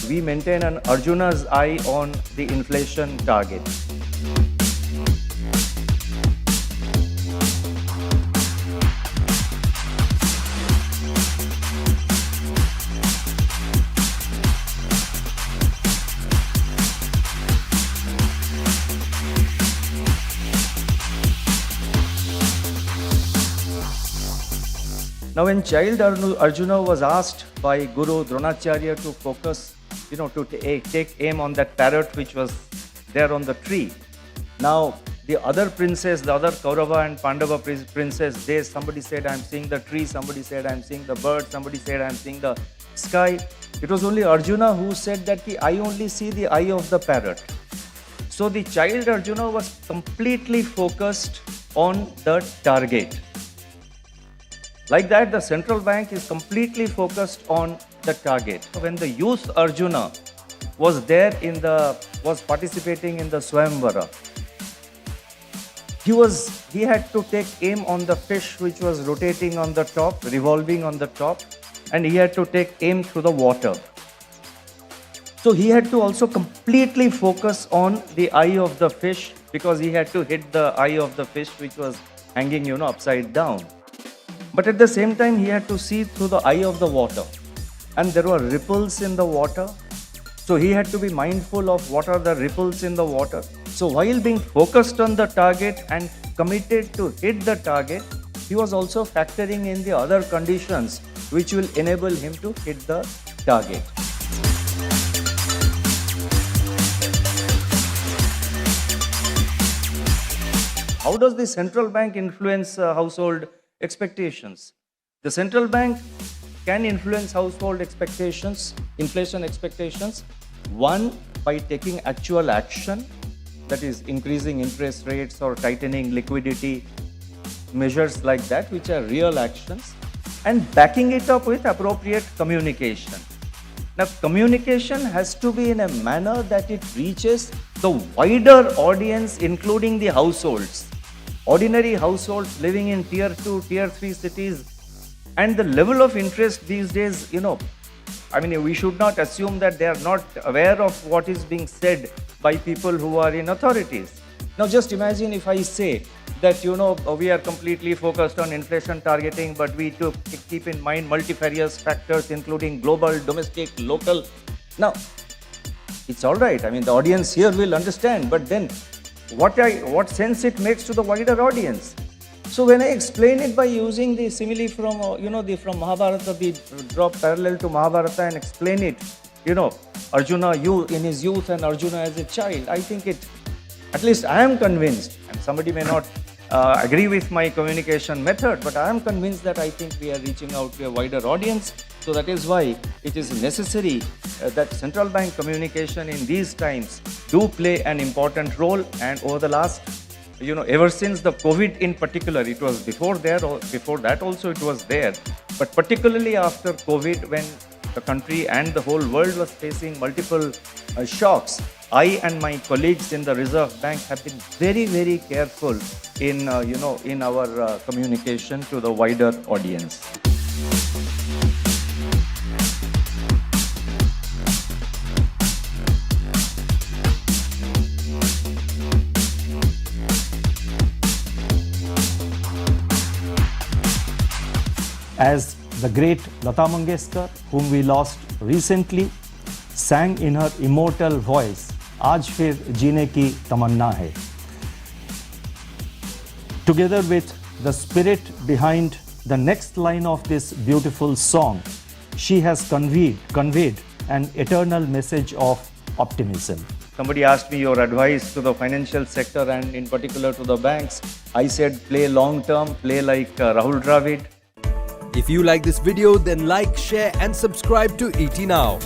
we maintain an Arjuna's eye on the inflation target. Now, when child Arjuna was asked by Guru Dronacharya to focus, to take aim on that parrot which was there on the tree. Now, the other princes, the other Kaurava and Pandava princes, somebody said, I'm seeing the tree, somebody said, I'm seeing the bird, somebody said, I'm seeing the sky. It was only Arjuna who said that I only see the eye of the parrot. So, the child Arjuna was completely focused on the target. Like that, the central bank is completely focused on the target. When the youth Arjuna was participating in the Swayamvara, he had to take aim on the fish which was rotating on the top, revolving on the top, and he had to take aim through the water. So he had to also completely focus on the eye of the fish, because he had to hit the eye of the fish which was hanging, upside down. But at the same time, he had to see through the eye of the water. And there were ripples in the water. So he had to be mindful of what are the ripples in the water. So while being focused on the target and committed to hit the target, he was also factoring in the other conditions which will enable him to hit the target. How does the central bank influence household expectations? The central bank can influence household expectations, inflation expectations, one, by taking actual action, that is increasing interest rates or tightening liquidity, measures like that, which are real actions, and backing it up with appropriate communication. Now, communication has to be in a manner that it reaches the wider audience, including the households. Ordinary households living in tier 2, tier 3 cities, and the level of interest these days, we should not assume that they are not aware of what is being said by people who are in authorities. Now just imagine if I say that, we are completely focused on inflation targeting, but we keep in mind multifarious factors, including global, domestic, local. Now, it's all right. The audience here will understand, but then what sense it makes to the wider audience? So when I explain it by using the simile from from Mahabharata, we draw parallel to Mahabharata and explain it, Arjuna in his youth and Arjuna as a child, I think at least I am convinced, and somebody may not agree with my communication method, but I am convinced that I think we are reaching out to a wider audience. So that is why it is necessary that central bank communication in these times do play an important role. And over the last, ever since the COVID in particular, it was before that also it was there, but particularly after COVID, when the country and the whole world was facing multiple shocks, I and my colleagues in the Reserve Bank have been very, very careful in our communication to the wider audience. As the great Lata Mangeshkar, whom we lost recently, sang in her immortal voice, "Aaj fir jeene ki tamanna hai." Together with the spirit behind the next line of this beautiful song, she has conveyed an eternal message of optimism. Somebody asked me your advice to the financial sector and in particular to the banks. I said, play long term, play like Rahul Dravid. If you like this video, then like, share and subscribe to ET Now.